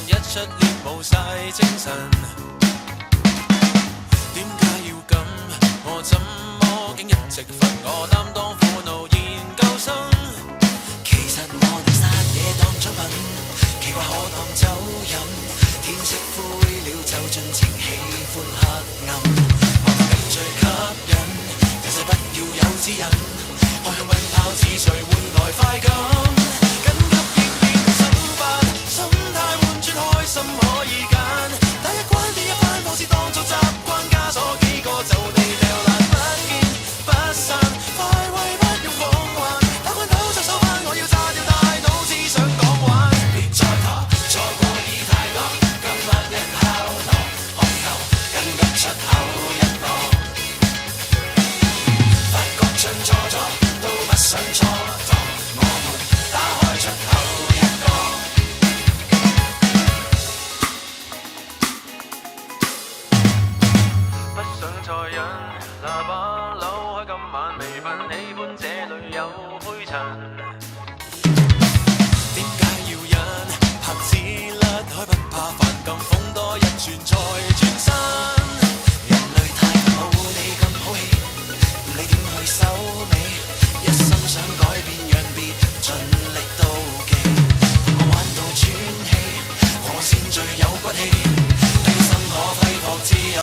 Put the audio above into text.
一出獵無晒精神。點解要咁？我怎麼竟一直罰我擔當苦惱研究生？其實我哋殺嘢當獎品，奇怪可當酒飲。天色灰了就盡情喜歡黑暗，我覺得最吸引，人世不要有指引，開向運炮似誰換來快感。緊急應變心法，心態換轉開心可以揀，第一關第一番放肆當作習慣，枷鎖幾個就地掉爛，不見不散，快慰不用謊話，打關頭就手翻，我要炸掉大腦，只想講玩，別再拖，錯過已太多，今晚一敲鑼，看頭緊急出口一個，發覺進錯咗，都不想蹉跎，我們打開出口一個。不想再忍，喇叭扭開今晚微醺，喜歡這裏有灰塵。點解要忍？拍子甩開不怕煩，咁風多一轉再轉身。人類太冇你咁好氣，唔理點去收尾，一心想改變讓別盡力妒忌，同我玩到喘氣，我先最有骨氣。